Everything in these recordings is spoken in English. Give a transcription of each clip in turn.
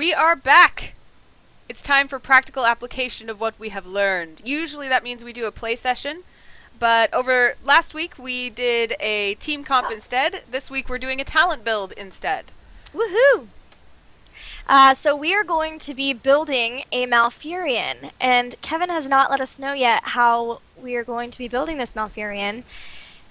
We are back! It's time for practical application of what we have learned. Usually that means we do a play session, but over last week we did a team comp instead. This week we're doing a talent build instead. Woohoo! So we are going to be building a Malfurion, and Kevin has not let us know yet how we are going to be building this Malfurion.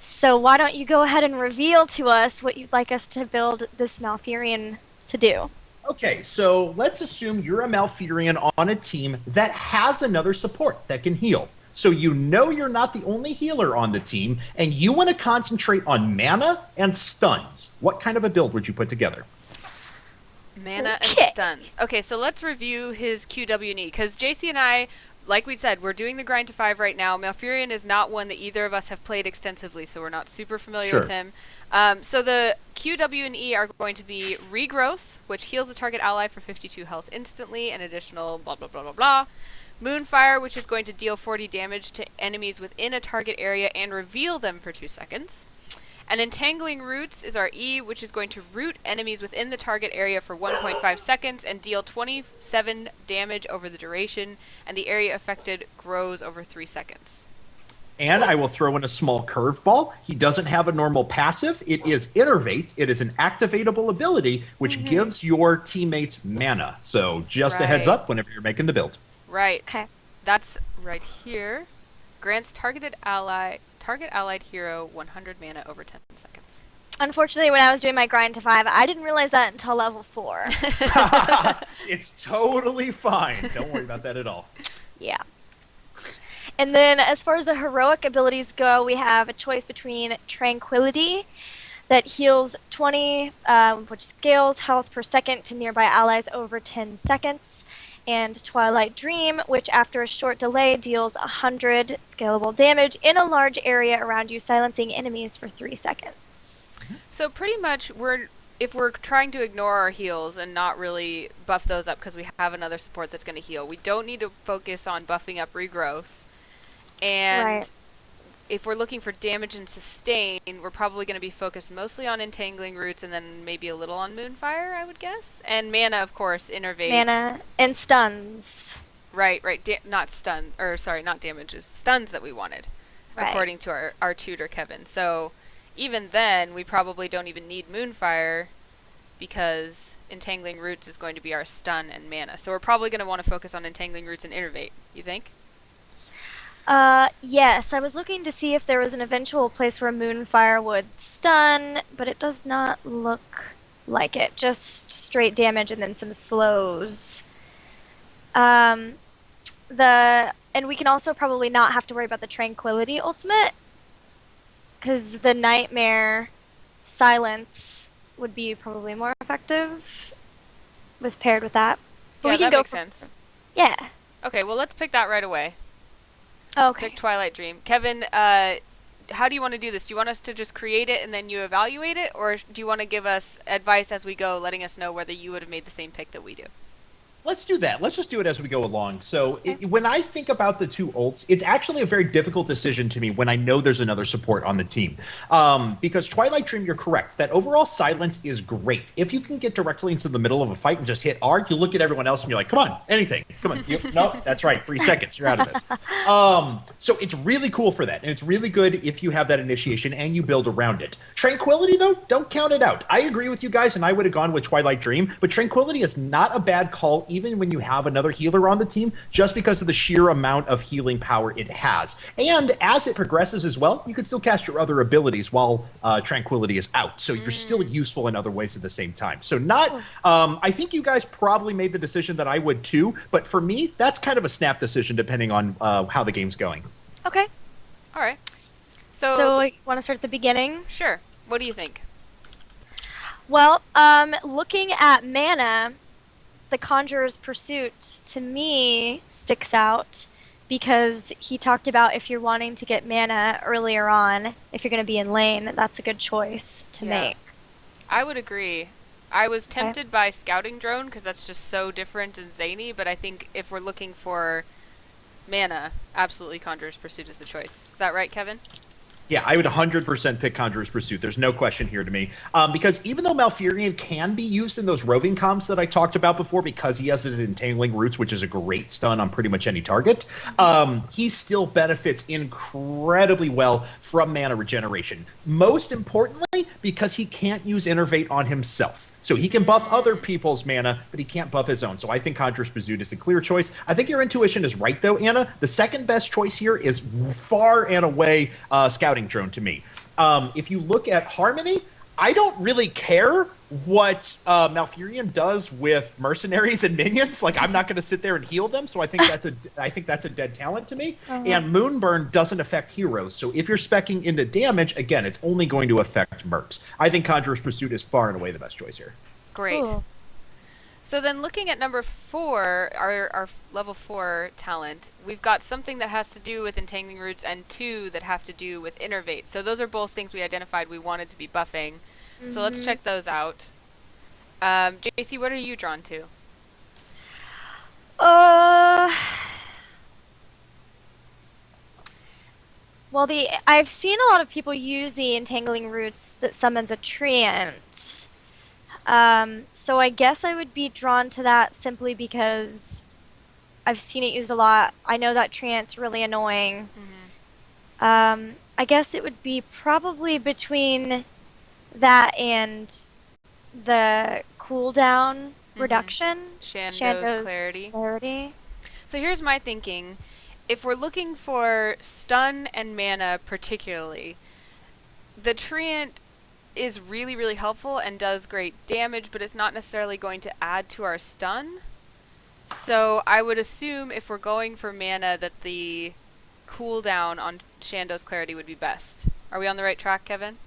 So why don't you go ahead and reveal to us what you'd like us to build this Malfurion to do? Okay, so let's assume you're a Malfurion on a team that has another support that can heal. So you know you're not the only healer on the team, and you want to concentrate on mana and stuns. What kind of a build would you put together? Mana and stuns. Okay, so let's review his QW&E, because JC and I, like we said, we're doing the grind to 5 right now. Malfurion is not one that either of us have played extensively, so we're not super familiar with him. So the QW&E are going to be Regrowth, which heals a target ally for 52 health instantly, and additional blah blah blah blah blah. Moonfire, which is going to deal 40 damage to enemies within a target area and reveal them for 2 seconds. And Entangling Roots is our E, which is going to root enemies within the target area for 1.5 seconds and deal 27 damage over the duration, and the area affected grows over 3 seconds. And I will throw in a small curveball. He doesn't have a normal passive. It is Innervate. It is an activatable ability, which gives your teammates mana. So just a heads up whenever you're making the build. Right. Okay. That's right here. Grants target allied hero 100 mana over 10 seconds. Unfortunately, when I was doing my grind to 5, I didn't realize that until level 4. It's totally fine. Don't worry about that at all. Yeah. And then as far as the heroic abilities go, we have a choice between Tranquility, that heals 20, which scales health per second to nearby allies over 10 seconds, and Twilight Dream, which after a short delay deals 100 scalable damage in a large area around you, silencing enemies for 3 seconds. So pretty much, if we're trying to ignore our heals and not really buff those up because we have another support that's going to heal, we don't need to focus on buffing up Regrowth. And if we're looking for damage and sustain, we're probably going to be focused mostly on Entangling Roots and then maybe a little on Moonfire, I would guess. And mana, of course, Innervate. Mana and stuns. Right. Not stun, or sorry, not damages. Stuns that we wanted, according to our tutor, Kevin. So even then, we probably don't even need Moonfire because Entangling Roots is going to be our stun and mana. So we're probably going to want to focus on Entangling Roots and Innervate, you think? Yes, I was looking to see if there was an eventual place where Moonfire would stun, but it does not look like it. Just straight damage and then some slows. And we can also probably not have to worry about the Tranquility ultimate, because the Nightmare Silence would be probably more effective paired with that. But yeah, we can that go makes sense. Yeah. Okay, well, let's pick that right away. Okay. Pick Twilight Dream. Kevin, how do you want to do this? Do you want us to just create it and then you evaluate it? Or do you want to give us advice as we go, letting us know whether you would have made the same pick that we do? Let's do that. Let's just do it as we go along. So when I think about the two ults, it's actually a very difficult decision to me when I know there's another support on the team. Because Twilight Dream, you're correct. That overall silence is great. If you can get directly into the middle of a fight and just hit R, you look at everyone else and you're like, come on, anything. Come on. No, that's right. 3 seconds. You're out of this. So it's really cool for that. And it's really good if you have that initiation and you build around it. Tranquility, though, don't count it out. I agree with you guys, and I would have gone with Twilight Dream. But Tranquility is not a bad call, even when you have another healer on the team, just because of the sheer amount of healing power it has. And as it progresses as well, you can still cast your other abilities while Tranquility is out. So you're still useful in other ways at the same time. So I think you guys probably made the decision that I would too, but for me, that's kind of a snap decision depending on how the game's going. Okay. All right. So you want to start at the beginning? Sure. What do you think? Well, looking at mana, the Conjurer's Pursuit, to me, sticks out because he talked about if you're wanting to get mana earlier on, if you're going to be in lane, that's a good choice to make. I would agree. I was tempted by Scouting Drone because that's just so different and zany, but I think if we're looking for mana, absolutely Conjurer's Pursuit is the choice. Is that right, Kevin? Yeah, I would 100% pick Conjurer's Pursuit. There's no question here to me. Because even though Malfurion can be used in those roving comms that I talked about before, because he has his Entangling Roots, which is a great stun on pretty much any target, he still benefits incredibly well from mana regeneration. Most importantly, because he can't use Innervate on himself. So he can buff other people's mana, but he can't buff his own. So I think Conjurer's Pursuit is the clear choice. I think your intuition is right, though, Anna. The second best choice here is far and away Scouting Drone to me. If you look at Harmony, I don't really care what Malfurion does with mercenaries and minions. Like, I'm not going to sit there and heal them, so I think that's a dead talent to me. And Moonburn doesn't affect heroes, so if you're speccing into damage, again, it's only going to affect mercs. I think Conjurer's Pursuit is far and away the best choice here. Great. Cool. So then looking at number 4, our level 4 talent, we've got something that has to do with Entangling Roots and 2 that have to do with Innervate. So those are both things we identified we wanted to be buffing. So let's check those out. JC, what are you drawn to? Well, I've seen a lot of people use the Entangling Roots that summons a Treant. So I guess I would be drawn to that simply because I've seen it used a lot. I know that Treant's really annoying. I guess it would be probably between that and the cooldown reduction. Shando's Clarity. So here's my thinking. If we're looking for stun and mana particularly, the Treant is really, really helpful and does great damage, but it's not necessarily going to add to our stun. So I would assume if we're going for mana that the cooldown on Shando's Clarity would be best. Are we on the right track, Kevin?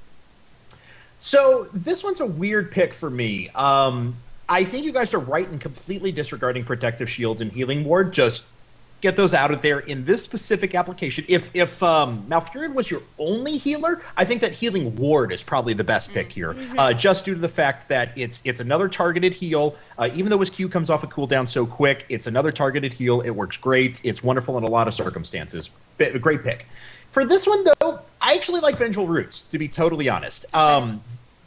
So this one's a weird pick for me. I think you guys are right in completely disregarding Protective Shield and Healing Ward. Just get those out of there in this specific application. If Malfurion was your only healer, I think that Healing Ward is probably the best pick here, just due to the fact that it's another targeted heal. Even though his Q comes off a cooldown so quick, it's another targeted heal. It works great. It's wonderful in a lot of circumstances. Great pick. For this one, though, I actually like Vengeful Roots, to be totally honest.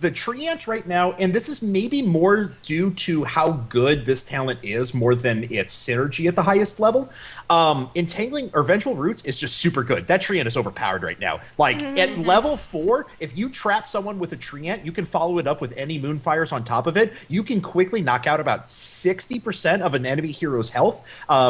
The Treant right now, and this is maybe more due to how good this talent is more than its synergy at the highest level. Entangling or Vengeful Roots is just super good. That Treant is overpowered right now. Like at level 4, if you trap someone with a Treant, you can follow it up with any Moonfires on top of it. You can quickly knock out about 60% of an enemy hero's health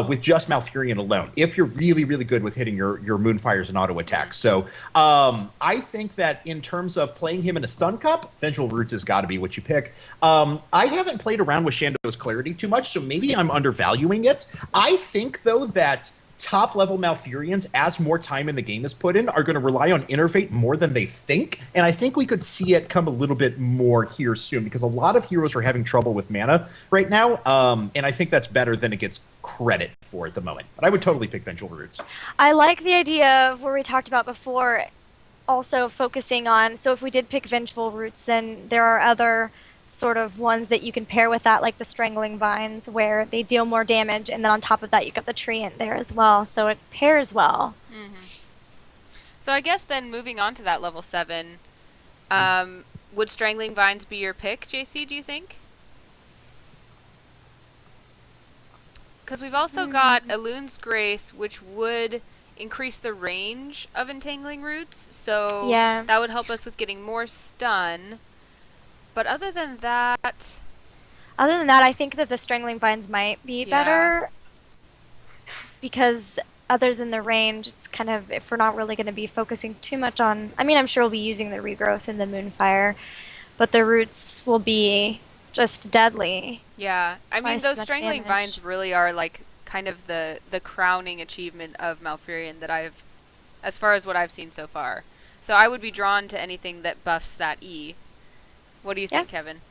with just Malfurion alone, if you're really, really good with hitting your Moonfires and auto attacks. So I think that in terms of playing him in a stun comp, Vengeful Roots has got to be what you pick. I haven't played around with Shando's Clarity too much, so maybe I'm undervaluing it. I think, though, that top-level Malfurions, as more time in the game is put in, are going to rely on Innervate more than they think, and I think we could see it come a little bit more here soon, because a lot of heroes are having trouble with mana right now, and I think that's better than it gets credit for at the moment. But I would totally pick Vengeful Roots. I like the idea of where we talked about before, also focusing on, so if we did pick Vengeful Roots, then there are other sort of ones that you can pair with that, like the Strangling Vines, where they deal more damage, and then on top of that, you got the Treant there as well, so it pairs well. So I guess then moving on to that level 7, would Strangling Vines be your pick, JC, do you think? Because we've also got Elune's Grace, which would increase the range of Entangling Roots, so that would help us with getting more stun. But other than that, I think that the Strangling Vines might be better, because other than the range, it's kind of, if we're not really going to be focusing too much on, I mean, I'm sure we'll be using the regrowth and the Moonfire, but the roots will be just deadly. Yeah, I mean, those Strangling damage. Vines really are like kind of the crowning achievement of Malfurion that I've, as far as what I've seen so far. So I would be drawn to anything that buffs that E. What do you think, Kevin?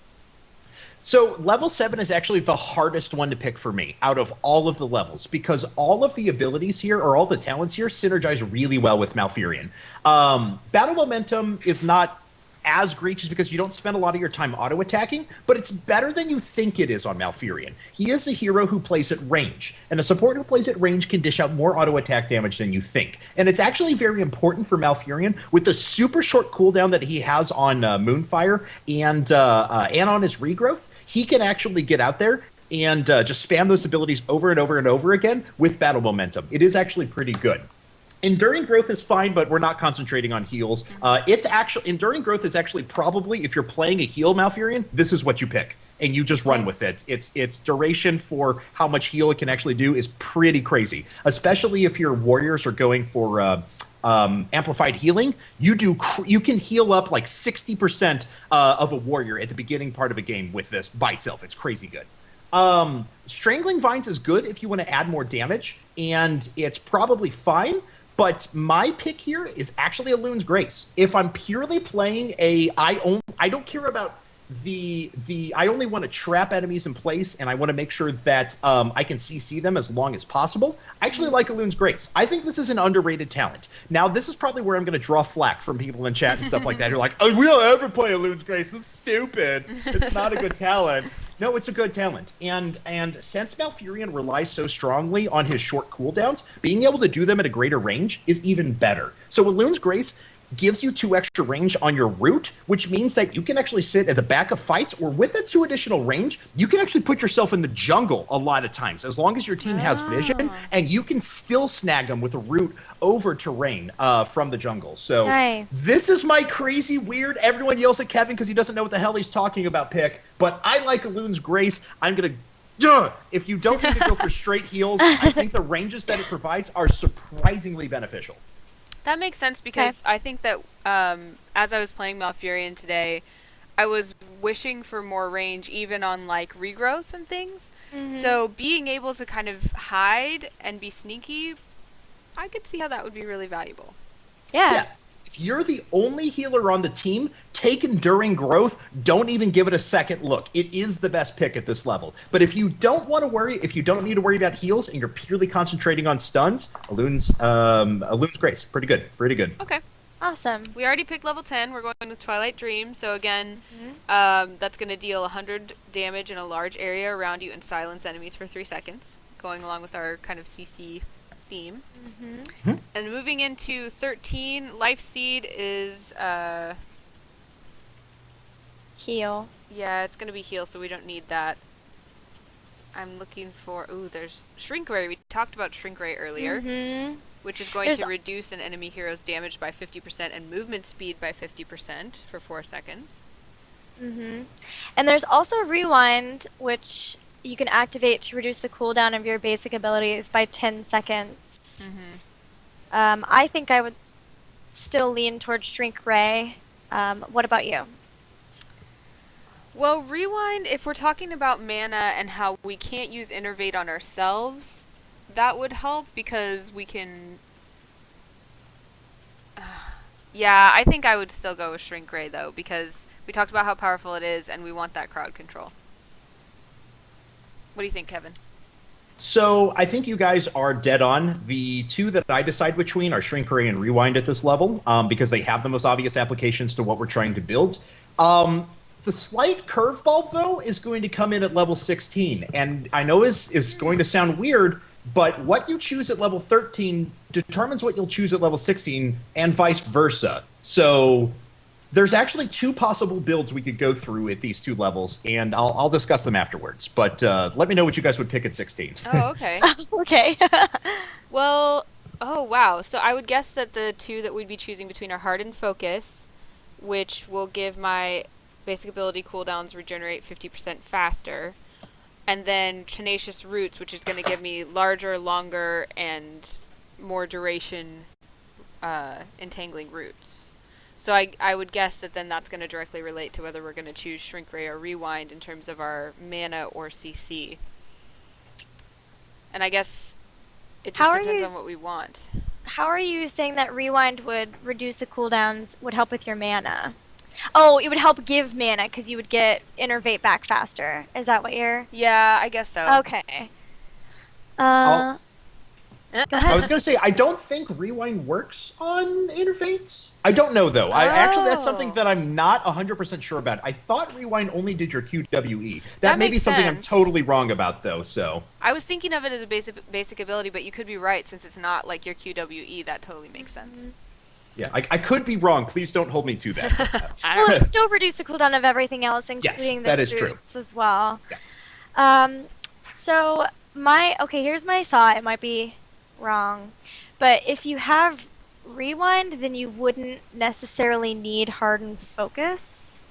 So level 7 is actually the hardest one to pick for me out of all of the levels, because all of the abilities here, or all the talents here, synergize really well with Malfurion. Battle Momentum is not as great just because you don't spend a lot of your time auto-attacking, but it's better than you think it is on Malfurion. He is a hero who plays at range, and a support who plays at range can dish out more auto-attack damage than you think. And it's actually very important for Malfurion with the super short cooldown that he has on Moonfire and on his regrowth. He can actually get out there and just spam those abilities over and over and over again with battle momentum. It is actually pretty good. Enduring Growth is fine, but we're not concentrating on heals. Enduring Growth is actually probably, if you're playing a heal Malfurion, this is what you pick, and you just run with it. Its duration for how much heal it can actually do is pretty crazy, especially if your warriors are going for amplified healing. You can heal up like 60% of a warrior at the beginning part of a game with this by itself. It's crazy good. Strangling Vines is good if you want to add more damage, and it's probably fine. But my pick here is actually a Loon's Grace. If I'm purely playing I don't care about I only want to trap enemies in place, and I want to make sure that I can CC them as long as possible. I actually like Loon's Grace. I think this is an underrated talent. Now, this is probably where I'm going to draw flack from people in chat and stuff like that who are like, oh, we don't ever play Loon's Grace. It's stupid. It's not a good talent. No, it's a good talent. And since Malfurion relies so strongly on his short cooldowns, being able to do them at a greater range is even better. So with Loon's Grace gives you 2 extra range on your root, which means that you can actually sit at the back of fights, or with that 2 additional range, you can actually put yourself in the jungle a lot of times, as long as your team has vision, and you can still snag them with a root over terrain from the jungle. So nice. This is my crazy, weird, everyone yells at Kevin because he doesn't know what the hell he's talking about pick, but I like Loon's Grace. I'm going to... If you don't need to go for straight heals, I think the ranges that it provides are surprisingly beneficial. That makes sense because I think that as I was playing Malfurion today, I was wishing for more range even on like regrowth and things. Mm-hmm. So being able to kind of hide and be sneaky, I could see how that would be really valuable. Yeah. If you're the only healer on the team, take Enduring Growth. Don't even give it a second look. It is the best pick at this level. But if you don't want to worry, if you don't need to worry about heals and you're purely concentrating on stuns, a Loon's Grace. Pretty good. Pretty good. Okay. Awesome. We already picked level 10. We're going with Twilight Dream. So again, that's going to deal 100 damage in a large area around you and silence enemies for 3 seconds, going along with our kind of CC theme. Mm-hmm. And moving into 13, Life Seed is heal. Yeah, it's gonna be heal, so we don't need that. I'm looking for there's Shrink Ray. We talked about Shrink Ray earlier, which is going to reduce an enemy hero's damage by 50% and movement speed by 50% for 4 seconds. And there's also Rewind, which you can activate to reduce the cooldown of your basic abilities by 10 seconds. I think I would still lean towards Shrink Ray. What about you? Well, Rewind, if we're talking about mana and how we can't use Innervate on ourselves, that would help because we can... yeah, I think I would still go with Shrink Ray, though, because we talked about how powerful it is, and we want that crowd control. What do you think, Kevin? So I think you guys are dead on. The 2 that I decide between are Shrink Ray and Rewind at this level, because they have the most obvious applications to what we're trying to build. The slight curveball, though, is going to come in at level 16. And I know is going to sound weird, but what you choose at level 13 determines what you'll choose at level 16, and vice versa. So there's actually 2 possible builds we could go through at these 2 levels, and I'll discuss them afterwards. But let me know what you guys would pick at 16. Oh, okay. Okay. Well, oh, wow. So I would guess that the 2 that we'd be choosing between are Hardened Focus, which will give my basic ability cooldowns regenerate 50% faster, and then Tenacious Roots, which is going to give me larger, longer, and more duration entangling roots. So I would guess that then that's going to directly relate to whether we're going to choose Shrink Ray or Rewind in terms of our mana or CC. And I guess it just depends on what we want. How are you saying that Rewind would reduce the cooldowns, would help with your mana? Oh, it would help give mana because you would get Innervate back faster. Is that what you're... Yeah, I guess so. Okay. Go ahead. I was going to say, I don't think Rewind works on Interfates. I don't know, though. Actually, that's something that I'm not 100% sure about. I thought Rewind only did your QWE. That may be makes something I'm sense. totally wrong about, though, so... I was thinking of it as a basic ability, but you could be right since it's not like your QWE. That totally makes sense. Yeah, I could be wrong. Please don't hold me to that. I Well, don't it know. would still reduce the cooldown of everything else, including that the is true. roots as well. Yeah. So here's my thought. It might be wrong, but if you have Rewind, then you wouldn't necessarily need Harden Focus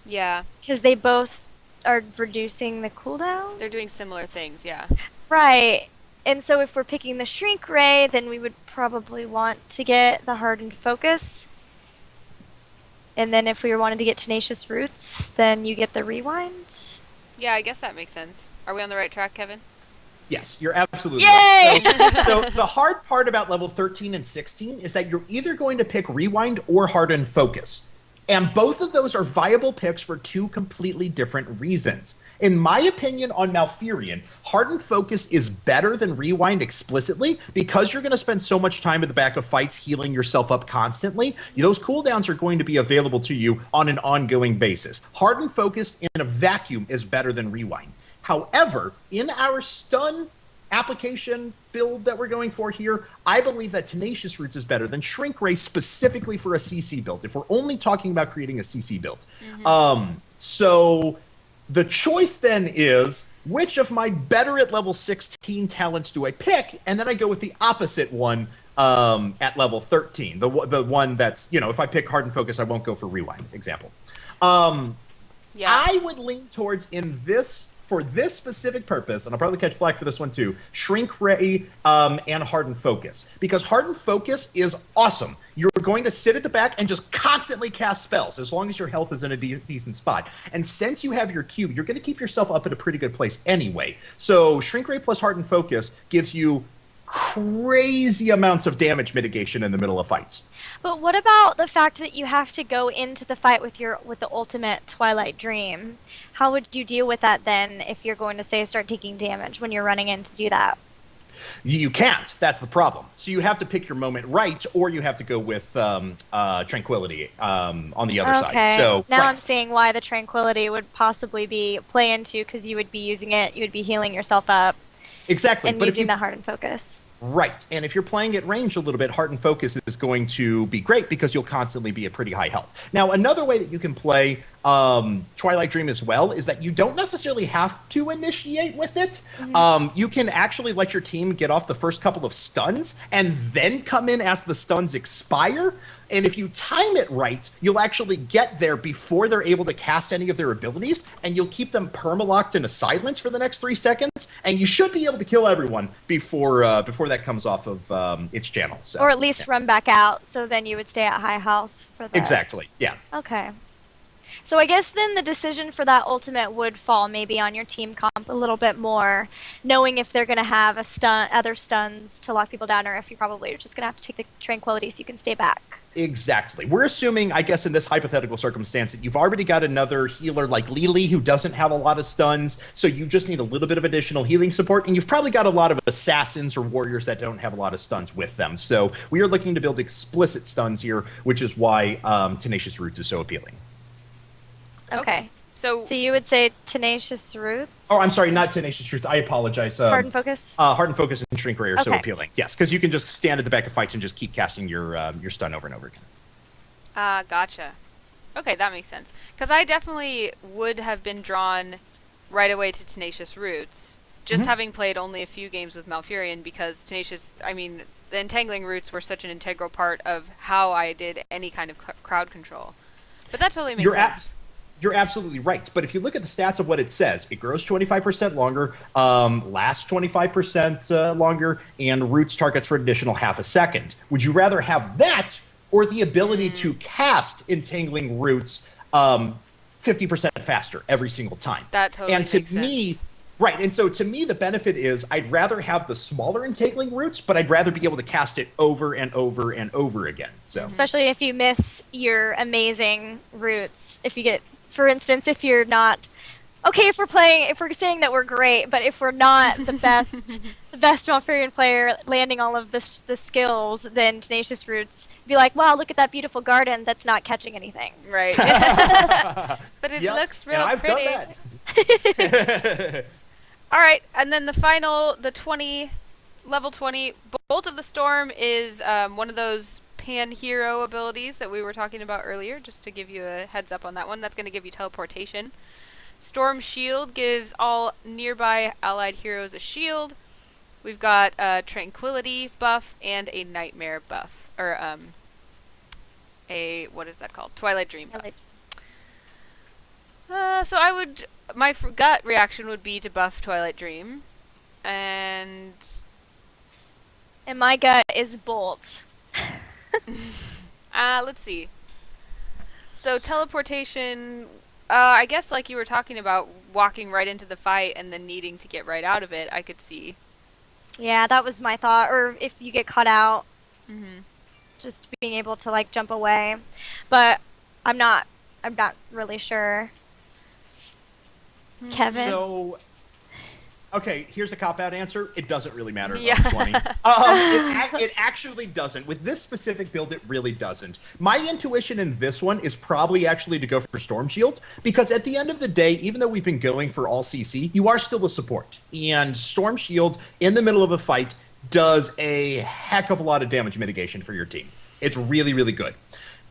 Yeah, because they both are reducing the cooldown. they're doing similar things. Yeah. Right. And so if we're picking the Shrink Ray, then we would probably want to get the Hardened Focus. And then if we wanted to get Tenacious Roots, then you get the Rewind. Yeah, I guess that makes sense. Are we on the right track, Kevin? Yes, you're absolutely Yay! right. So the hard part about level 13 and 16 is that you're either going to pick Rewind or Harden Focus. And both of those are viable picks for two completely different reasons. In my opinion on Malfurion, Harden Focus is better than Rewind explicitly because you're going to spend so much time at the back of fights healing yourself up constantly. Those cooldowns are going to be available to you on an ongoing basis. Harden Focus in a vacuum is better than Rewind. However, in our stun application build that we're going for here, I believe that Tenacious Roots is better than Shrink Ray specifically for a CC build, if we're only talking about creating a CC build. So the choice then is, which of my better at level 16 talents do I pick? And then I go with the opposite one at level 13, the one that's, if I pick Harden Focus, I won't go for Rewind, example. Yeah. I would lean towards for this specific purpose, and I'll probably catch flack for this one too, Shrink Ray and Harden Focus. Because Harden Focus is awesome. You're going to sit at the back and just constantly cast spells as long as your health is in a decent spot. And since you have your Q, you're going to keep yourself up at a pretty good place anyway. So Shrink Ray plus Harden Focus gives you crazy amounts of damage mitigation in the middle of fights. But what about the fact that you have to go into the fight with the ultimate Twilight Dream? How would you deal with that then if you're going to say start taking damage when you're running in to do that? You can't. That's the problem. So you have to pick your moment right, or you have to go with Tranquility on the other side. So now right. I'm seeing why the Tranquility would possibly be play into, because you would be using it, you would be healing yourself up Exactly. and But using if you, that Hardened Focus. Right. And if you're playing at range a little bit, Hardened Focus is going to be great because you'll constantly be at pretty high health. Now, another way that you can play Twilight Dream as well is that you don't necessarily have to initiate with it. You can actually let your team get off the first couple of stuns and then come in as the stuns expire. And if you time it right, you'll actually get there before they're able to cast any of their abilities, and you'll keep them permalocked in a silence for the next 3 seconds, and you should be able to kill everyone before that comes off of its channel. So, Or at least run back out, so then you would stay at high health for that. Exactly, yeah. Okay. So I guess then the decision for that ultimate would fall maybe on your team comp a little bit more, knowing if they're going to have other stuns to lock people down, or if you probably are just going to have to take the Tranquility so you can stay back. Exactly. We're assuming, I guess, in this hypothetical circumstance that you've already got another healer like Lily who doesn't have a lot of stuns, so you just need a little bit of additional healing support, and you've probably got a lot of assassins or warriors that don't have a lot of stuns with them. So we are looking to build explicit stuns here, which is why Tenacious Roots is so appealing. Okay. So So you would say Tenacious Roots? Oh, I'm sorry, not Tenacious Roots. I apologize. Hardened Focus? Hardened Focus and Shrink Ray are so Okay. appealing. Yes, because you can just stand at the back of fights and just keep casting your stun over and over again. Gotcha. Okay, that makes sense. Because I definitely would have been drawn right away to Tenacious Roots, just having played only a few games with Malfurion, because the Entangling Roots were such an integral part of how I did any kind of crowd control. But that totally makes sense. You're absolutely right. But if you look at the stats of what it says, it grows 25% longer, lasts 25% longer, and roots targets for an additional half a second. Would you rather have that or the ability to cast Entangling Roots 50% faster every single time? That totally and to makes me, sense. Right, and so to me, the benefit is I'd rather have the smaller Entangling Roots, but I'd rather be able to cast it over and over and over again. So, Especially if you miss your amazing roots. If you get, for instance, if you're not... Okay, if we're saying that we're great, but if we're not the best best Malfurion player landing all of the skills than Tenacious Roots. Be like, wow, look at that beautiful garden that's not catching anything. Right. But it Yep, looks real and I've pretty. done that. All right, and then the final, level 20, Bolt of the Storm is one of those pan-hero abilities that we were talking about earlier, just to give you a heads up on that one. That's going to give you teleportation. Storm Shield gives all nearby allied heroes a shield. We've got a Tranquility buff and a Nightmare buff. Or, what is that called? Twilight Dream buff. My gut reaction would be to buff Twilight Dream. And my gut is Bolt. let's see. So teleportation, I guess like you were talking about walking right into the fight and then needing to get right out of it, I could see. Yeah, that was my thought. Or if you get caught out, Mm-hmm. just being able to like jump away. But I'm not really sure. Kevin? So, okay, here's a cop-out answer. It doesn't really matter at Yeah. level 20. It actually doesn't. With this specific build, it really doesn't. My intuition in this one is probably actually to go for Storm Shield, because at the end of the day, even though we've been going for all CC, you are still a support. And Storm Shield, in the middle of a fight, does a heck of a lot of damage mitigation for your team. It's really, really good.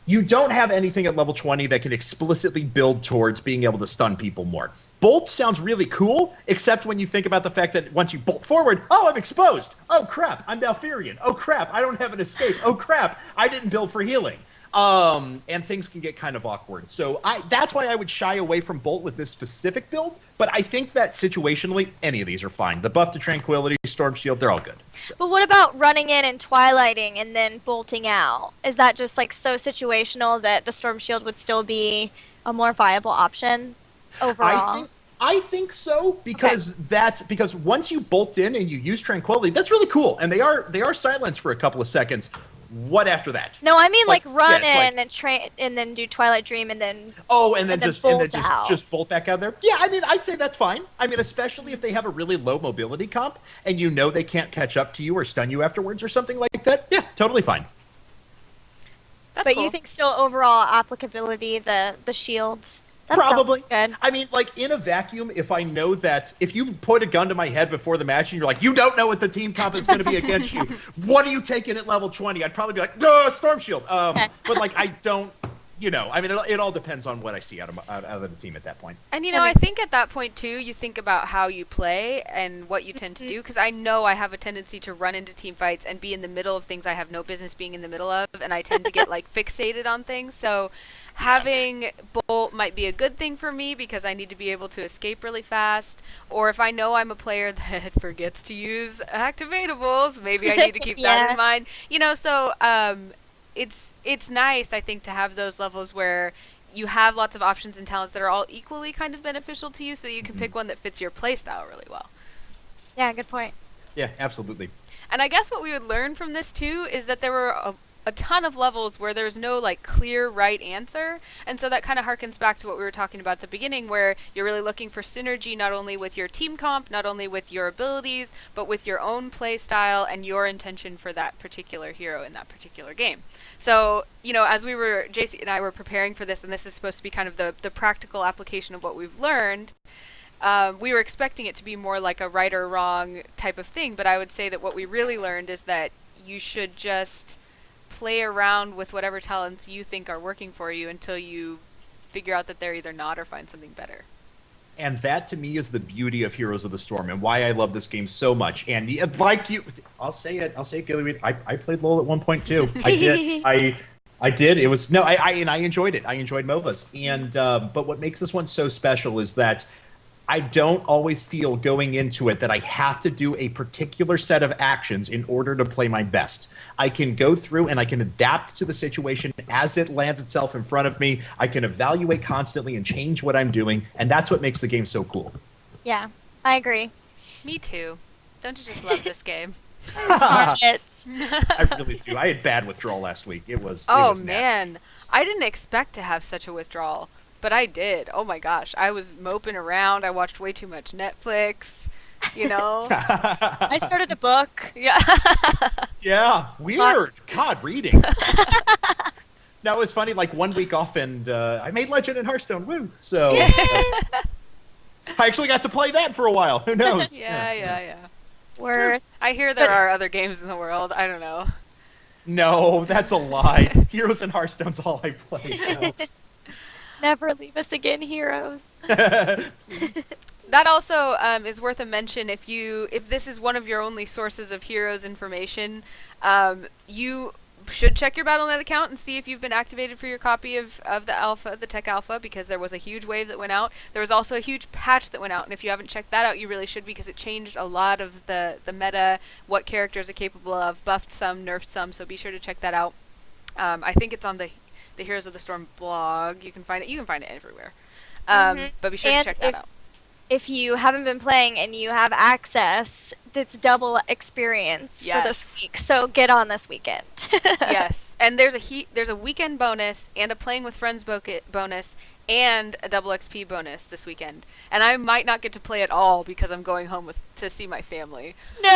You don't have anything at level 20 that can explicitly build towards being able to stun people more. Bolt sounds really cool, except when you think about the fact that once you bolt forward, oh, I'm exposed. Oh, crap, I'm Malfurion. Oh, crap, I don't have an escape. Oh, crap, I didn't build for healing. And things can get kind of awkward. So that's why I would shy away from Bolt with this specific build, but I think that situationally, any of these are fine. The buff to Tranquility, Storm Shield, they're all good. So. But what about running in and twilighting and then bolting out? Is that just like so situational that the Storm Shield would still be a more viable option overall? I think so, because because once you bolt in and you use Tranquility, that's really cool, and they are silenced for a couple of seconds. What after that? No, I mean like run yeah, in and then do Twilight Dream and then just bolt back out there. Yeah, I mean I'd say that's fine. I mean, especially if they have a really low mobility comp and you know they can't catch up to you or stun you afterwards or something like that. Yeah, totally fine. But cool. You think still overall applicability the shields? That probably. Good. I mean, like in a vacuum, if I know that if you put a gun to my head before the match and you're like, you don't know what the team comp is going to be against you, what are you taking at level 20? I'd probably be like, duh, Storm Shield. But like, I don't, I mean, it all depends on what I see out of the team at that point. And I think at that point too, you think about how you play and what you tend to do, because I know I have a tendency to run into team fights and be in the middle of things I have no business being in the middle of, and I tend to get like fixated on things. So having Bolt might be a good thing for me because I need to be able to escape really fast. Or if I know I'm a player that forgets to use activatables, maybe I need to keep that in mind. So it's nice, I think, to have those levels where you have lots of options and talents that are all equally kind of beneficial to you, so you can pick one that fits your playstyle really well. Yeah, good point. Yeah, absolutely. And I guess what we would learn from this too is that there were a ton of levels where there's no like clear right answer, and so that kind of harkens back to what we were talking about at the beginning, where you're really looking for synergy not only with your team comp, not only with your abilities, but with your own play style and your intention for that particular hero in that particular game. So as JC and I were preparing for this, and this is supposed to be kind of the practical application of what we've learned, we were expecting it to be more like a right or wrong type of thing, but I would say that what we really learned is that you should just play around with whatever talents you think are working for you until you figure out that they're either not or find something better. And that to me is the beauty of Heroes of the Storm and why I love this game so much. And like you, I'll say it, Gilly. I played LoL at one point too. I did. I did. It was I enjoyed it. I enjoyed MOBAs. And but what makes this one so special is that I don't always feel going into it that I have to do a particular set of actions in order to play my best. I can go through and I can adapt to the situation as it lands itself in front of me. I can evaluate constantly and change what I'm doing, and that's what makes the game so cool. Yeah, I agree. Me too. Don't you just love this game? I really do. I had bad withdrawal last week. It was man. I didn't expect to have such a withdrawal. But I did. Oh my gosh. I was moping around. I watched way too much Netflix. you know? I started a book. Yeah. Yeah, weird. God, reading. Now it was funny. Like 1 week off, and I made Legend in Hearthstone. Woo! So I actually got to play that for a while. Who knows? Yeah. Word. I hear there are other games in the world. I don't know. No, that's a lie. Heroes and Hearthstone's all I play. Never leave us again, heroes. No. That also is worth a mention. If this is one of your only sources of Heroes information, you should check your Battle.net account and see if you've been activated for your copy of the alpha, the tech alpha, because there was a huge wave that went out. There was also a huge patch that went out, and if you haven't checked that out, you really should, because it changed a lot of the meta, what characters are capable of, buffed some, nerfed some, so be sure to check that out. I think it's on the Heroes of the Storm blog. You can find it everywhere. But be sure to check that out. If you haven't been playing and you have access, it's double experience for this week. So get on this weekend. Yes, and there's a weekend bonus and a playing with friends bonus and a double XP bonus this weekend. And I might not get to play at all because I'm going home to see my family. No!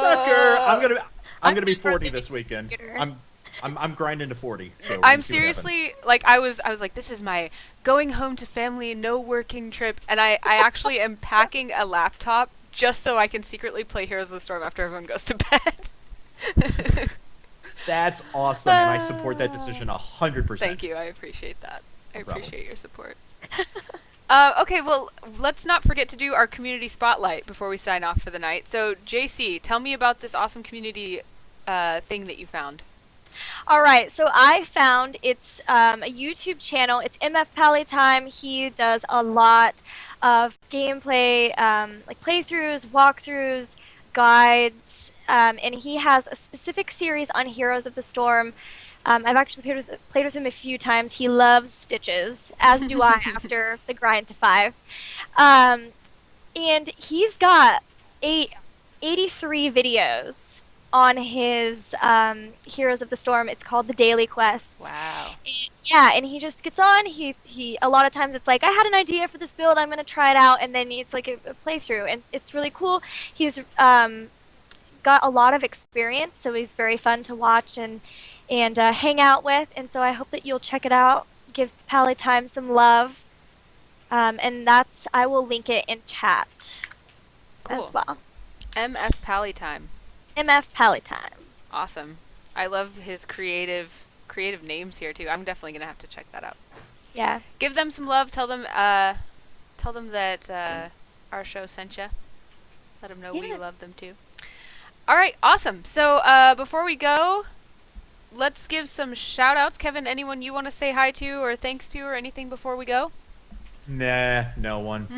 Sucker! I'm gonna be 40 this weekend. I'm grinding to 40. So I'm seriously, like, I was like, this is my going home to family, no working trip, and I actually am packing a laptop just so I can secretly play Heroes of the Storm after everyone goes to bed. That's awesome, and I support that decision 100%. Thank you, I appreciate that. I appreciate your support. Okay, well, let's not forget to do our community spotlight before we sign off for the night. So, JC, tell me about this awesome community thing that you found. All right, so I found it's a YouTube channel. It's MF Pallytime. He does a lot of gameplay, like playthroughs, walkthroughs, guides, and he has a specific series on Heroes of the Storm. I've actually played with him a few times. He loves Stitches, as do I after the grind to 5. And he's got 83 videos on his Heroes of the Storm. It's called the Daily Quests. Wow. And he just gets on. He a lot of times it's like, I had an idea for this build, I'm going to try it out, and then it's like a playthrough, and it's really cool. He's got a lot of experience, so he's very fun to watch and hang out with, and so I hope that you'll check it out. Give Pallytime some love. And I will link it in chat as well. MF Pallytime. MF Pallytime. Awesome. I love his creative names here too. I'm definitely gonna have to check that out. Yeah. Give them some love. Tell them that our show sent you. Let them know we love them too. All right. Awesome. So before we go, let's give some shout outs. Kevin, anyone you want to say hi to or thanks to or anything before we go? Nah, no one.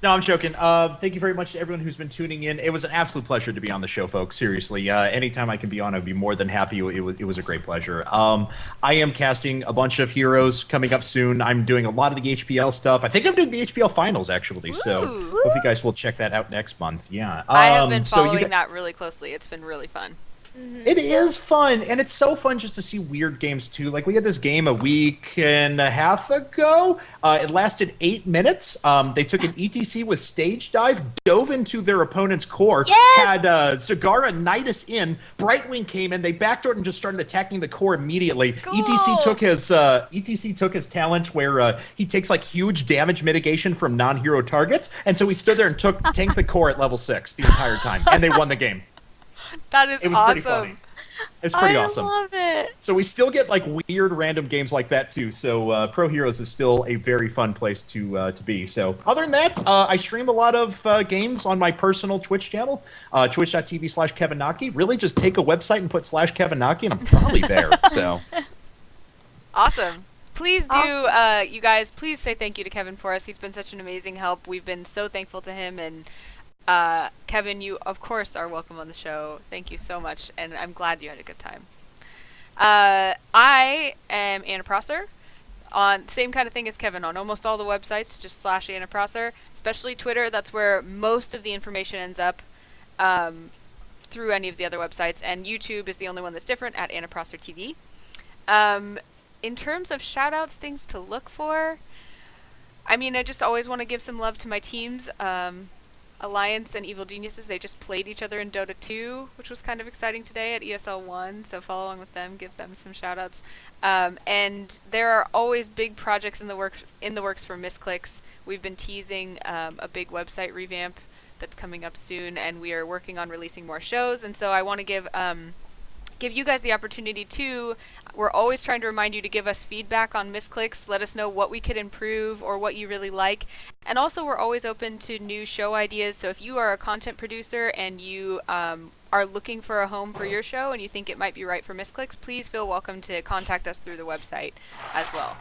No, I'm joking. Thank you very much to everyone who's been tuning in. It was an absolute pleasure to be on the show, folks. Seriously, anytime I can be on, I'd be more than happy. It was a great pleasure. I am casting a bunch of heroes coming up soon. I'm doing a lot of the HPL stuff. I think I'm doing the HPL finals, actually. Ooh. So hope you guys will check that out next month. Yeah. I have been following that really closely. It's been really fun. Mm-hmm. It is fun, and it's so fun just to see weird games too. Like we had this game a week and a half ago. It lasted 8 minutes. They took an ETC with stage dive, dove into their opponent's core, had Zagara knight us in. Brightwing came in, they backdoored and just started attacking the core immediately. Cool. ETC took his talent where he takes like huge damage mitigation from non-hero targets, and so he stood there and tanked the core at level 6 the entire time, and they won the game. That is awesome. It was pretty funny. It's pretty awesome. I love it. So we still get like weird random games like that too. So Pro Heroes is still a very fun place to be. So other than that, I stream a lot of games on my personal Twitch channel, twitch.tv/Kevin Knocke. Really, just take a website and put /Kevin Knocke, and I'm probably there. So awesome. Please do, you guys. Please say thank you to Kevin for us. He's been such an amazing help. We've been so thankful to him and. Kevin, you of course are welcome on the show. Thank you so much, and I'm glad you had a good time. I am Anna Prosser, on same kind of thing as Kevin on almost all the websites, just /Anna Prosser, especially Twitter. That's where most of the information ends up through any of the other websites, and YouTube is the only one that's different at Anna Prosser TV. In terms of shout-outs, things to look for, I mean, I just always want to give some love to my teams. Alliance and Evil Geniuses, they just played each other in Dota 2, which was kind of exciting today at ESL 1, so follow along with them, give them some shoutouts. And there are always big projects in the works for Misscliks. We've been teasing a big website revamp that's coming up soon, and we are working on releasing more shows, and so I want to give you guys the opportunity to. We're always trying to remind you to give us feedback on Misscliks, let us know what we could improve or what you really like, and also we're always open to new show ideas. So if you are a content producer and you are looking for a home for your show and you think it might be right for Misscliks, please feel welcome to contact us through the website as well.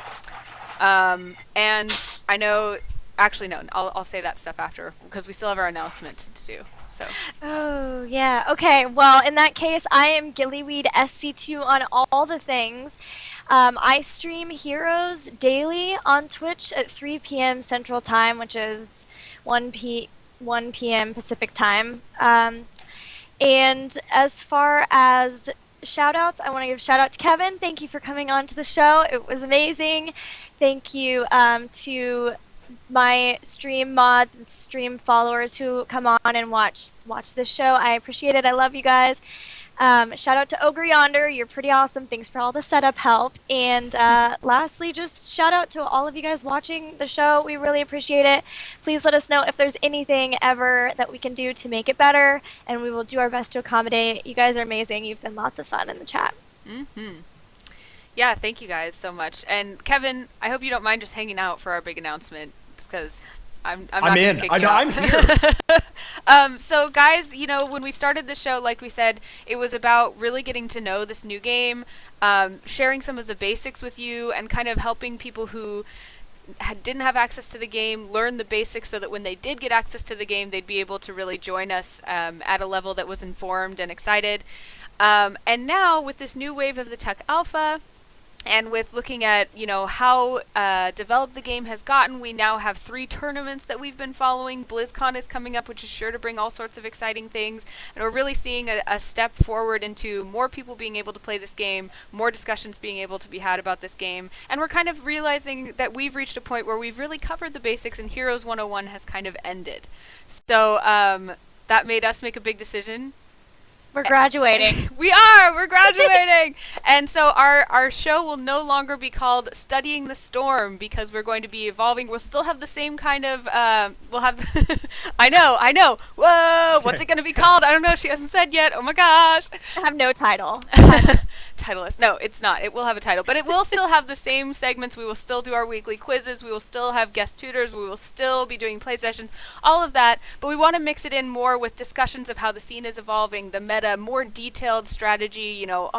And I know, actually no, I'll say that stuff after because we still have our announcement to do. So. Oh, yeah. Okay, well, in that case, I am Gillyweed SC2 on all the things. I stream Heroes daily on Twitch at 3 p.m. Central Time, which is 1 p.m. Pacific Time. And as far as shout-outs, I want to give a shout-out to Kevin. Thank you for coming on to the show. It was amazing. Thank you to my stream mods and stream followers who come on and watch this show. I appreciate it. I love you guys. Shout out to Ogre Yonder. You're pretty awesome. Thanks for all the setup help. And lastly, just shout out to all of you guys watching the show. We really appreciate it. Please let us know if there's anything ever that we can do to make it better, and we will do our best to accommodate. You guys are amazing. You've been lots of fun in the chat. Mm-hmm. Yeah, thank you guys so much. And Kevin, I hope you don't mind just hanging out for our big announcement, because I'm not in. Kick I you know. out. I'm here. So guys, you know, when we started the show, like we said, it was about really getting to know this new game, sharing some of the basics with you, and kind of helping people who didn't have access to the game learn the basics so that when they did get access to the game, they'd be able to really join us at a level that was informed and excited. And now with this new wave of the Tech Alpha, and with looking at, you know, how developed the game has gotten, we now have 3 tournaments that we've been following. BlizzCon is coming up, which is sure to bring all sorts of exciting things. And we're really seeing a step forward into more people being able to play this game, more discussions being able to be had about this game. And we're kind of realizing that we've reached a point where we've really covered the basics and Heroes 101 has kind of ended. So that made us make a big decision. We're graduating. We're graduating. And so our show will no longer be called Studying the Storm, because we're going to be evolving. We'll still have the same kind of, we'll have, I know. Whoa, what's it going to be called? I don't know. She hasn't said yet. Oh my gosh. I have no title. Titleless. No, it's not. It will have a title, but it will still have the same segments. We will still do our weekly quizzes. We will still have guest tutors. We will still be doing play sessions, all of that. But we want to mix it in more with discussions of how the scene is evolving, the meta, more detailed strategy, you know,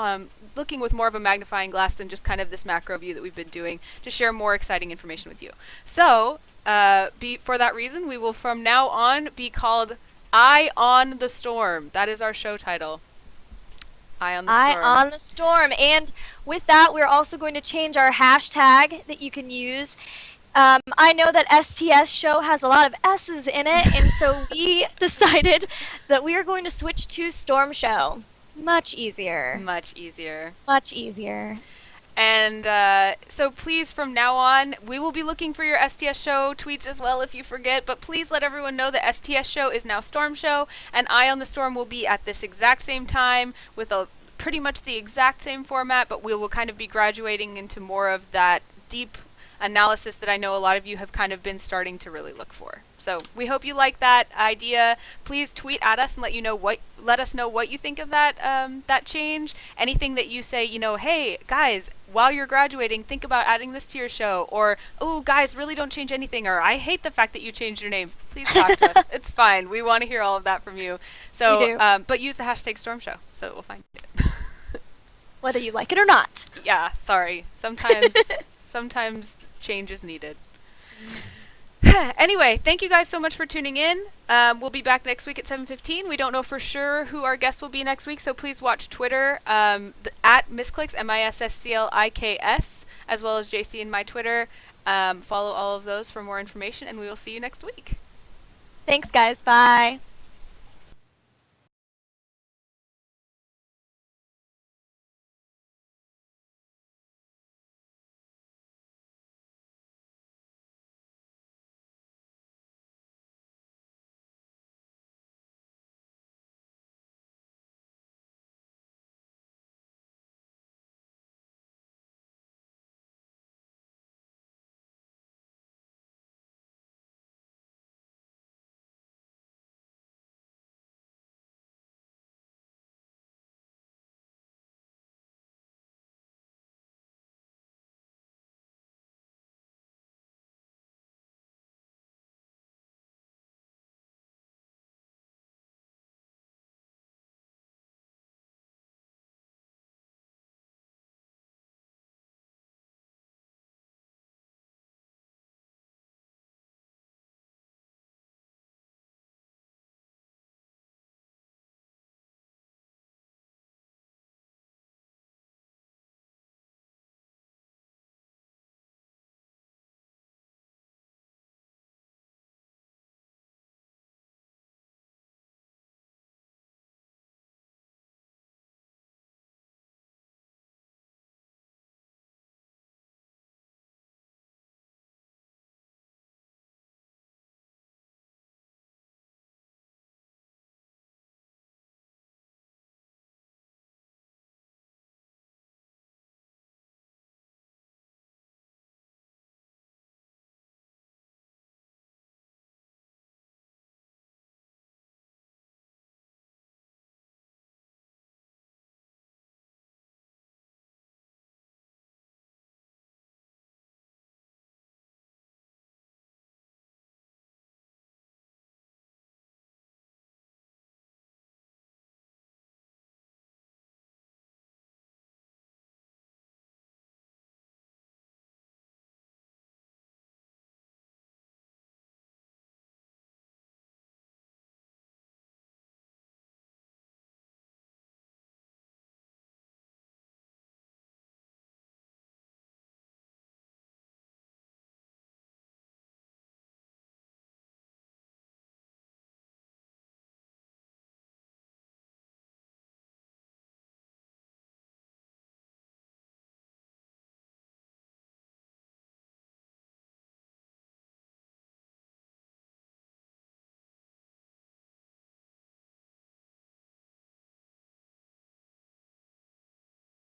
looking with more of a magnifying glass than just kind of this macro view that we've been doing to share more exciting information with you. So, for that reason, we will from now on be called Eye on the Storm. That is our show title. Eye on the Storm. Eye on the Storm. And with that, we're also going to change our hashtag that you can use. I know that STS show has a lot of S's in it, and so we decided that we are going to switch to Storm Show. Much easier. Much easier. Much easier. And so please, from now on, we will be looking for your STS show tweets as well if you forget, but please let everyone know that STS show is now Storm Show, and Eye on the Storm will be at this exact same time with pretty much the exact same format, but we will kind of be graduating into more of that deep analysis that I know a lot of you have kind of been starting to really look for. So we hope you like that idea. Please tweet at us and let us know what you think of that that change. Anything that you say, you know, hey guys, while you're graduating, think about adding this to your show, or oh guys, really don't change anything, or I hate the fact that you changed your name. Please talk to us. It's fine. We want to hear all of that from you. So, but use the hashtag Storm Show so that we'll find it. Whether you like it or not. Yeah, sorry. Sometimes change is needed. Anyway, thank you guys so much for tuning in. We'll be back next week at 7:15. We don't know for sure who our guest will be next week, so please watch Twitter at Misscliks, Misscliks, as well as JC and my Twitter. Follow all of those for more information, and we will see you next week. Thanks, guys. Bye.